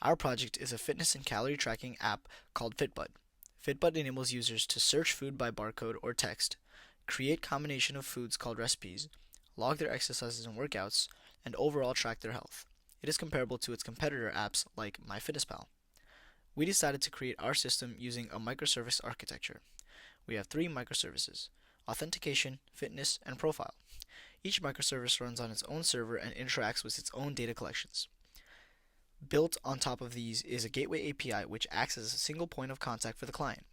Our project is a fitness and calorie tracking app called Fitbud. Fitbud enables users to search food by barcode or text, create combination of foods called recipes, log their exercises and workouts, and overall track their health. It is comparable to its competitor apps like MyFitnessPal. We decided to create our system using a microservice architecture. We have three microservices: authentication, fitness, and profile. Each microservice runs on its own server and interacts with its own data collections. Built on top of these is a gateway API which acts as a single point of contact for the client.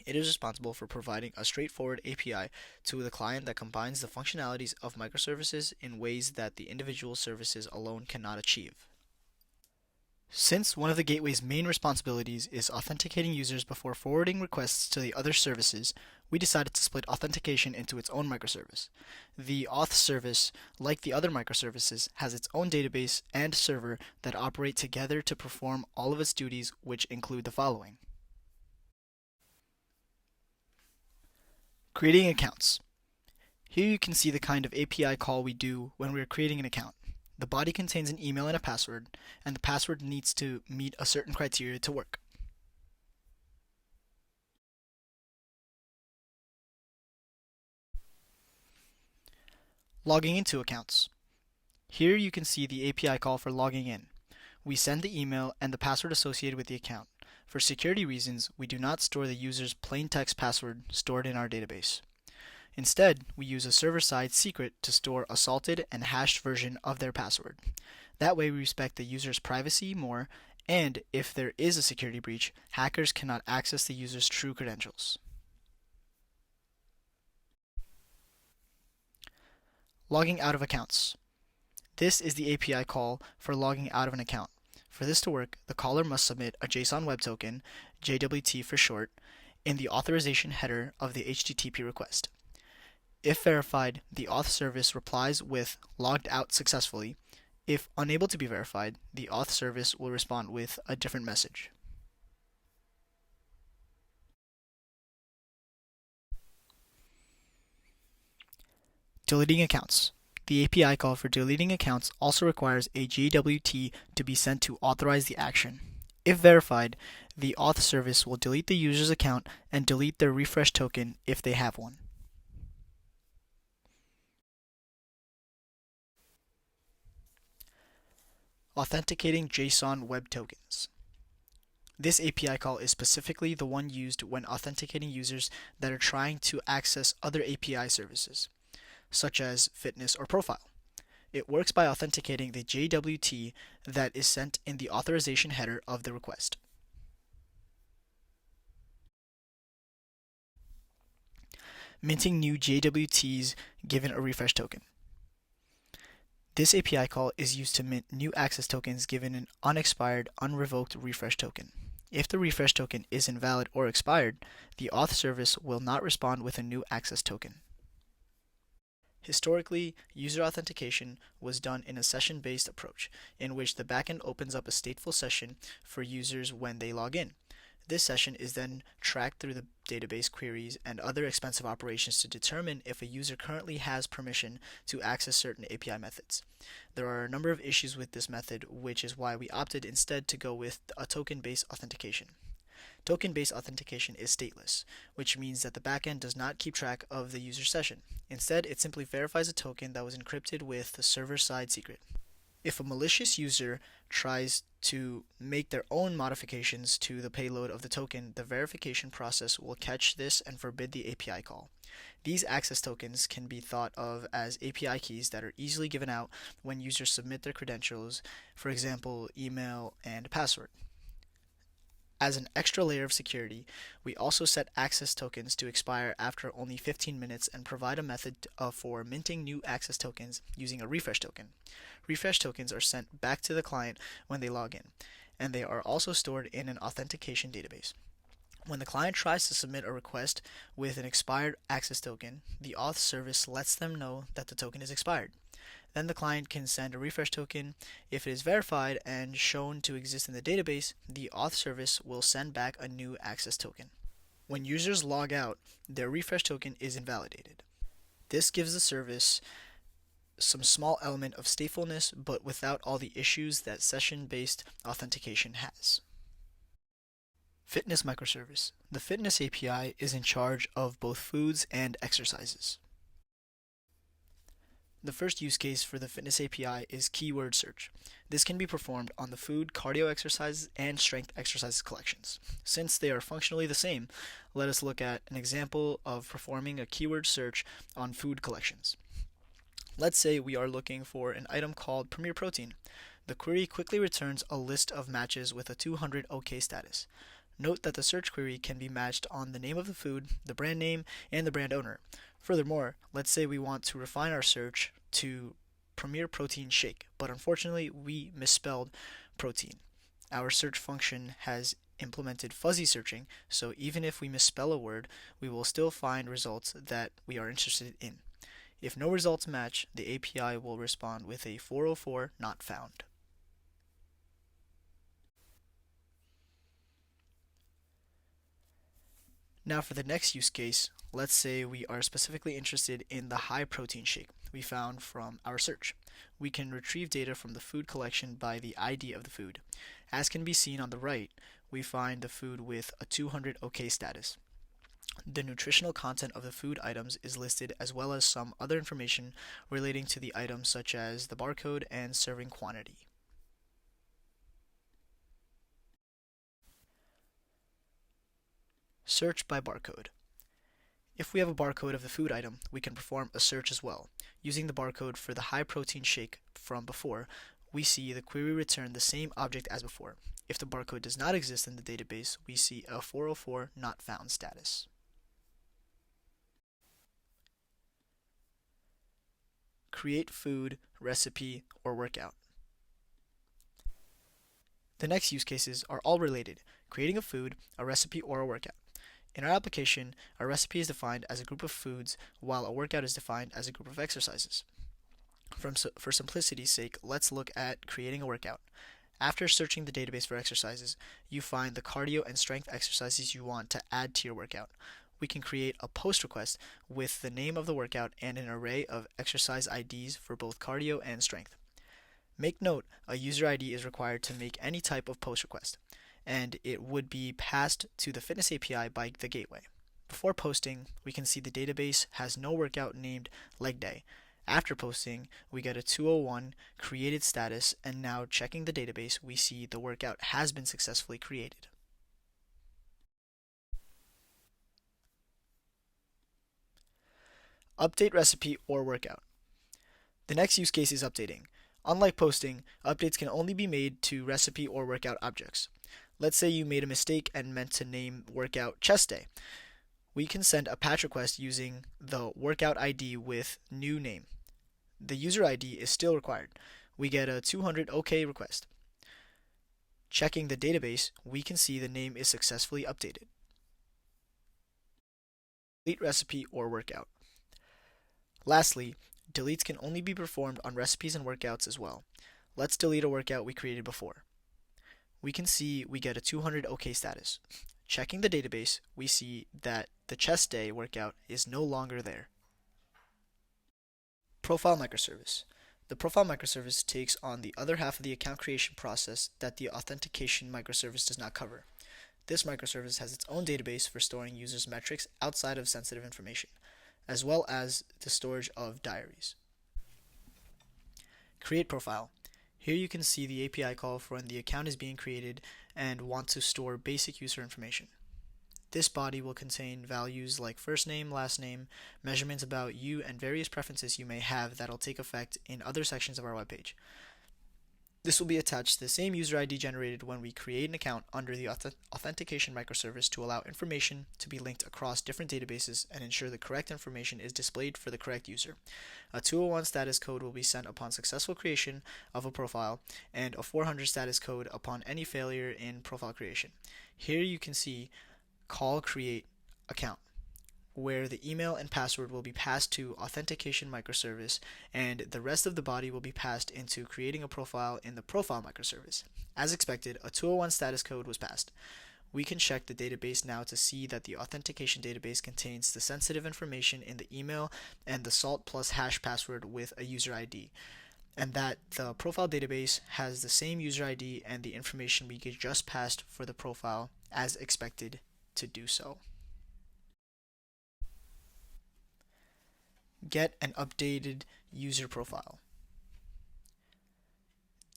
It is responsible for providing a straightforward API to the client that combines the functionalities of microservices in ways that the individual services alone cannot achieve. Since one of the gateway's main responsibilities is authenticating users before forwarding requests to the other services, we decided to split authentication into its own microservice. The auth service, like the other microservices, has its own database and server that operate together to perform all of its duties, which include the following: creating accounts. Here you can see the kind of API call we do when we are creating an account. The body contains an email and a password, and the password needs to meet a certain criteria to work. Logging into accounts. Here you can see the API call for logging in. We send the email and the password associated with the account. For security reasons, we do not store the user's plain text password stored in our database. Instead, we use a server-side secret to store a salted and hashed version of their password. That way we respect the user's privacy more, and if there is a security breach, hackers cannot access the user's true credentials. Logging out of accounts. This is the API call for logging out of an account. For this to work, the caller must submit a JSON Web Token, JWT for short, in the authorization header of the HTTP request. If verified, the auth service replies with "logged out successfully." If unable to be verified, the auth service will respond with a different message. Deleting accounts. The API call for deleting accounts also requires a JWT to be sent to authorize the action. If verified, the auth service will delete the user's account and delete their refresh token if they have one. Authenticating JSON Web Tokens. This API call is specifically the one used when authenticating users that are trying to access other API services, such as fitness or profile. It works by authenticating the JWT that is sent in the authorization header of the request. Minting new JWTs given a refresh token. This API call is used to mint new access tokens given an unexpired, unrevoked refresh token. If the refresh token is invalid or expired, the auth service will not respond with a new access token. Historically, user authentication was done in a session-based approach, in which the backend opens up a stateful session for users when they log in. This session is then tracked through the database queries and other expensive operations to determine if a user currently has permission to access certain API methods. There are a number of issues with this method, which is why we opted instead to go with a token-based authentication. Token-based authentication is stateless, which means that the backend does not keep track of the user session. Instead, it simply verifies a token that was encrypted with the server-side secret. If a malicious user tries to make their own modifications to the payload of the token, the verification process will catch this and forbid the API call. These access tokens can be thought of as API keys that are easily given out when users submit their credentials, for example, email and password. As an extra layer of security, we also set access tokens to expire after only 15 minutes and provide a method for minting new access tokens using a refresh token. Refresh tokens are sent back to the client when they log in, and they are also stored in an authentication database. When the client tries to submit a request with an expired access token, the auth service lets them know that the token is expired. Then the client can send a refresh token. If it is verified and shown to exist in the database, the auth service will send back a new access token. When users log out, their refresh token is invalidated. This gives the service some small element of statefulness, but without all the issues that session-based authentication has. Fitness microservice. The Fitness API is in charge of both foods and exercises. The first use case for the Fitness API is keyword search. This can be performed on the food, cardio exercises, and strength exercises collections. Since they are functionally the same, let us look at an example of performing a keyword search on food collections. Let's say we are looking for an item called Premier Protein. The query quickly returns a list of matches with a 200 OK status. Note that the search query can be matched on the name of the food, the brand name, and the brand owner. Furthermore, let's say we want to refine our search to Premier Protein Shake, but unfortunately we misspelled protein. Our search function has implemented fuzzy searching, so even if we misspell a word, we will still find results that we are interested in. If no results match, the API will respond with a 404 not found. Now for the next use case, let's say we are specifically interested in the high protein shake we found from our search. We can retrieve data from the food collection by the ID of the food. As can be seen on the right, we find the food with a 200 OK status. The nutritional content of the food items is listed, as well as some other information relating to the items such as the barcode and serving quantity. Search by barcode. If we have a barcode of the food item, we can perform a search as well. Using the barcode for the high protein shake from before, we see the query return the same object as before. If the barcode does not exist in the database, we see a 404 not found status. Create food, recipe, or workout. The next use cases are all related: creating a food, a recipe, or a workout. In our application, a recipe is defined as a group of foods, while a workout is defined as a group of exercises. For simplicity's sake, let's look at creating a workout. After searching the database for exercises, you find the cardio and strength exercises you want to add to your workout. We can create a post request with the name of the workout and an array of exercise IDs for both cardio and strength. Make note, a user ID is required to make any type of post request, and it would be passed to the Fitness API by the gateway. Before posting, we can see the database has no workout named leg day. After posting, we get a 201 created status, and now checking the database, we see the workout has been successfully created. Update recipe or workout. The next use case is updating. Unlike posting, updates can only be made to recipe or workout objects. Let's say you made a mistake and meant to name workout chest day. We can send a patch request using the workout ID with new name. The user ID is still required. We get a 200 OK request. Checking the database, we can see the name is successfully updated. Delete recipe or workout. Lastly, deletes can only be performed on recipes and workouts as well. Let's delete a workout we created before. We can see we get a 200 OK status. Checking the database, we see that the chest day workout is no longer there. Profile microservice. The profile microservice takes on the other half of the account creation process that the authentication microservice does not cover. This microservice has its own database for storing users' metrics outside of sensitive information, as well as the storage of diaries. Create profile. Here you can see the API call for when the account is being created and want to store basic user information. This body will contain values like first name, last name, measurements about you, and various preferences you may have that will take effect in other sections of our webpage. This will be attached to the same user ID generated when we create an account under the authentication microservice to allow information to be linked across different databases and ensure the correct information is displayed for the correct user. A 201 status code will be sent upon successful creation of a profile, and a 400 status code upon any failure in profile creation. Here you can see call create account, where the email and password will be passed to authentication microservice, and the rest of the body will be passed into creating a profile in the profile microservice. As expected, a 201 status code was passed. We can check the database now to see that the authentication database contains the sensitive information in the email and the salt plus hash password with a user ID, and that the profile database has the same user ID and the information we just passed for the profile as expected to do so. Get an updated user profile.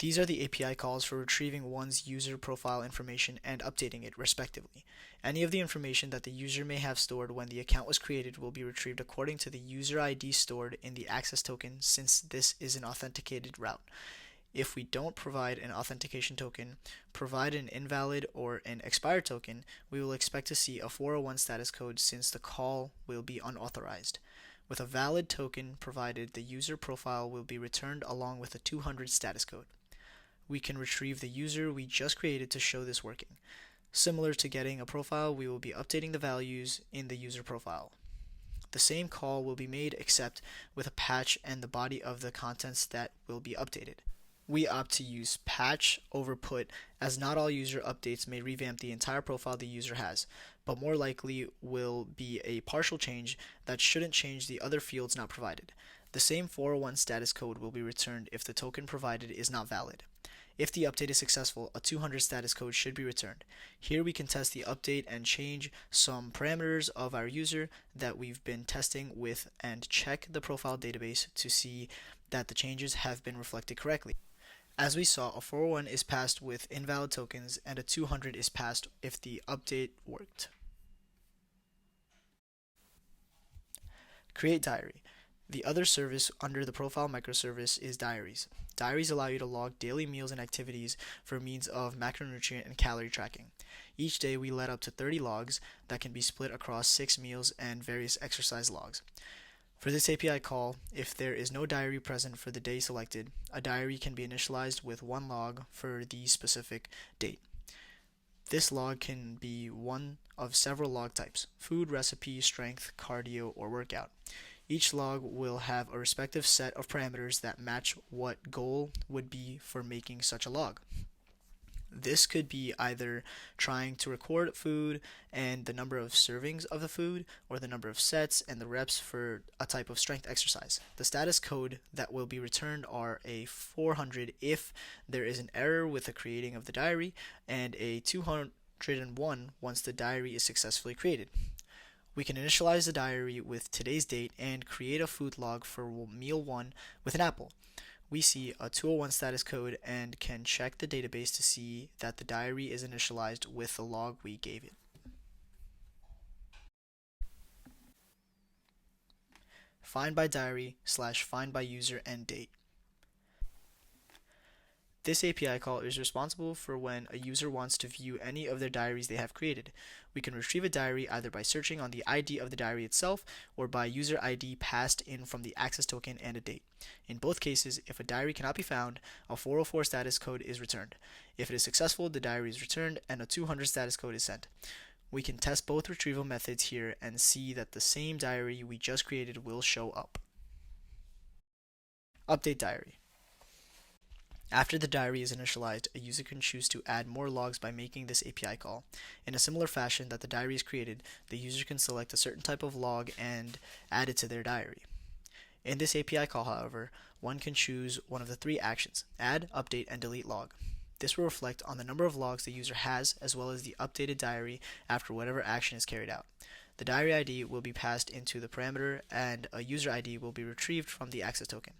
These are the API calls for retrieving one's user profile information and updating it, respectively. Any of the information that the user may have stored when the account was created will be retrieved according to the user ID stored in the access token, since this is an authenticated route. If we don't provide an authentication token, provide an invalid or an expired token, we will expect to see a 401 status code since the call will be unauthorized. With a valid token provided, the user profile will be returned along with a 200 status code. We can retrieve the user we just created to show this working. Similar to getting a profile, we will be updating the values in the user profile. The same call will be made except with a patch and the body of the contents that will be updated. We opt to use patch over put, as not all user updates may revamp the entire profile the user has, but more likely will be a partial change that shouldn't change the other fields not provided. The same 401 status code will be returned if the token provided is not valid. If the update is successful, a 200 status code should be returned. Here we can test the update and change some parameters of our user that we've been testing with and check the profile database to see that the changes have been reflected correctly. As we saw, a 401 is passed with invalid tokens and a 200 is passed if the update worked. Create diary. The other service under the profile microservice is diaries. Diaries allow you to log daily meals and activities for means of macronutrient and calorie tracking. Each day we let up to 30 logs that can be split across 6 meals and various exercise logs. For this API call, if there is no diary present for the day selected, a diary can be initialized with one log for the specific date. This log can be one of several log types: food, recipe, strength, cardio, or workout. Each log will have a respective set of parameters that match what goal would be for making such a log. This could be either trying to record food and the number of servings of the food, or the number of sets and the reps for a type of strength exercise. The status code that will be returned are a 400 if there is an error with the creating of the diary, and a 201 once the diary is successfully created. We can initialize the diary with today's date and create a food log for meal 1 with an apple. We see a 201 status code and can check the database to see that the diary is initialized with the log we gave it. Find by diary / find by user and date. This API call is responsible for when a user wants to view any of their diaries they have created. We can retrieve a diary either by searching on the ID of the diary itself or by user ID passed in from the access token and a date. In both cases, if a diary cannot be found, a 404 status code is returned. If it is successful, the diary is returned and a 200 status code is sent. We can test both retrieval methods here and see that the same diary we just created will show up. Update diary. After the diary is initialized, a user can choose to add more logs by making this API call. In a similar fashion that the diary is created, the user can select a certain type of log and add it to their diary. In this API call, however, one can choose one of the 3 actions: add, update, and delete log. This will reflect on the number of logs the user has, as well as the updated diary after whatever action is carried out. The diary ID will be passed into the parameter, and a user ID will be retrieved from the access token.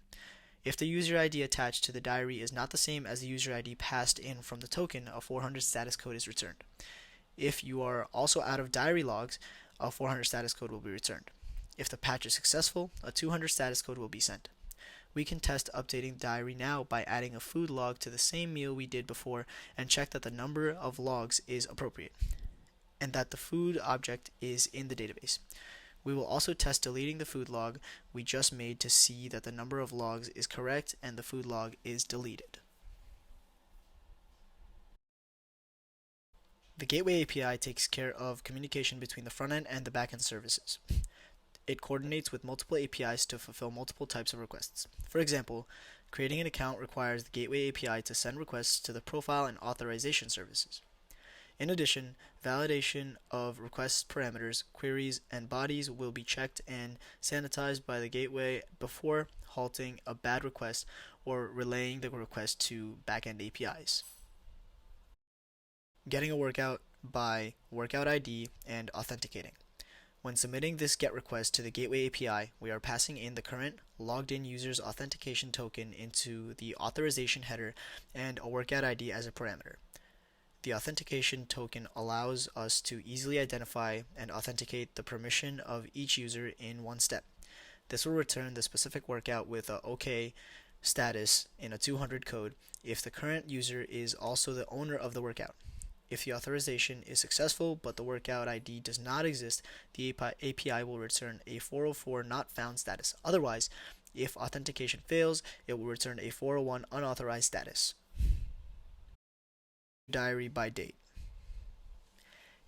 If the user ID attached to the diary is not the same as the user ID passed in from the token, a 400 status code is returned. If you are also out of diary logs, a 400 status code will be returned. If the patch is successful, a 200 status code will be sent. We can test updating the diary now by adding a food log to the same meal we did before and check that the number of logs is appropriate and that the food object is in the database. We will also test deleting the food log we just made to see that the number of logs is correct and the food log is deleted. The Gateway API takes care of communication between the front-end and the back-end services. It coordinates with multiple APIs to fulfill multiple types of requests. For example, creating an account requires the Gateway API to send requests to the profile and authorization services. In addition, validation of request parameters, queries, and bodies will be checked and sanitized by the gateway before halting a bad request or relaying the request to backend APIs. Getting a workout by workout ID and authenticating. When submitting this GET request to the Gateway API, we are passing in the current logged in user's authentication token into the authorization header and a workout ID as a parameter. The authentication token allows us to easily identify and authenticate the permission of each user in one step. This will return the specific workout with a OK status in a 200 code if the current user is also the owner of the workout. If the authorization is successful but the workout ID does not exist, the API will return a 404 not found status. Otherwise, if authentication fails, it will return a 401 unauthorized status. Diary by date.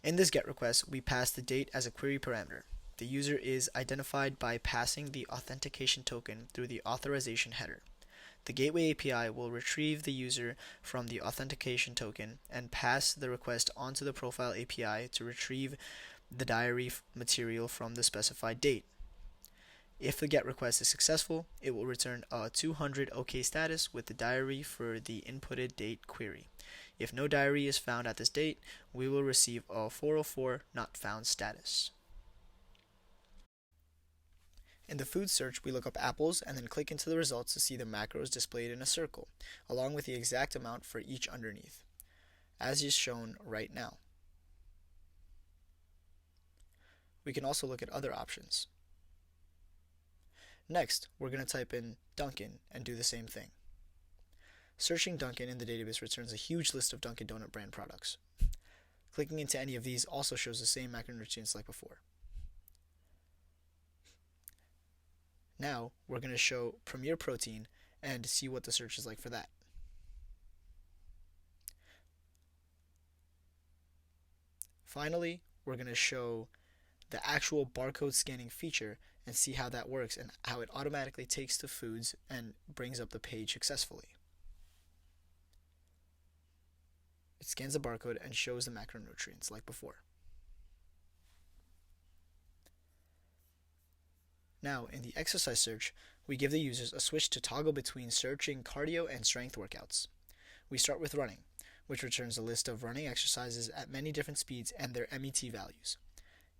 In this GET request, we pass the date as a query parameter. The user is identified by passing the authentication token through the authorization header. The Gateway API will retrieve the user from the authentication token and pass the request onto the Profile API to retrieve the diary material from the specified date. If the GET request is successful, it will return a 200 OK status with the diary for the inputted date query. If no diary is found at this date, we will receive a 404 not found status. In the food search, we look up apples and then click into the results to see the macros displayed in a circle, along with the exact amount for each underneath, as is shown right now. We can also look at other options. Next, we're going to type in Dunkin' and do the same thing. Searching Dunkin' in the database returns a huge list of Dunkin' Donut brand products. Clicking into any of these also shows the same macronutrients like before. Now, we're going to show Premier Protein and see what the search is like for that. Finally, we're going to show the actual barcode scanning feature and see how that works and how it automatically takes the foods and brings up the page successfully. It scans the barcode and shows the macronutrients like before. Now, in the exercise search, we give the users a switch to toggle between searching cardio and strength workouts. We start with running, which returns a list of running exercises at many different speeds and their MET values.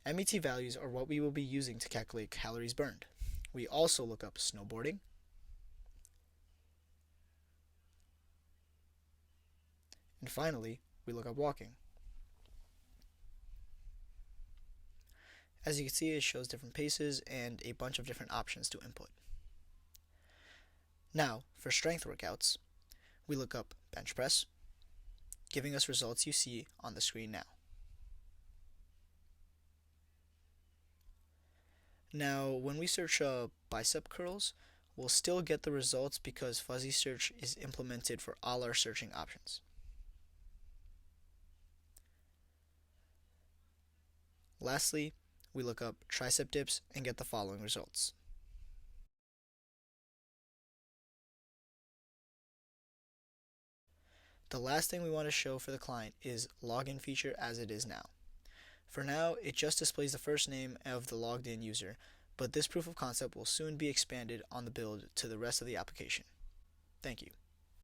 MET values are what we will be using to calculate calories burned. We also look up snowboarding, and finally, we look up walking. As you can see, it shows different paces and a bunch of different options to input. Now, for strength workouts, we look up bench press, giving us results you see on the screen now. Now, when we search bicep curls, we'll still get the results because fuzzy search is implemented for all our searching options. Lastly, we look up tricep dips and get the following results. The last thing we want to show for the client is login feature as it is now. For now, it just displays the first name of the logged in user, but this proof of concept will soon be expanded on the build to the rest of the application. Thank you.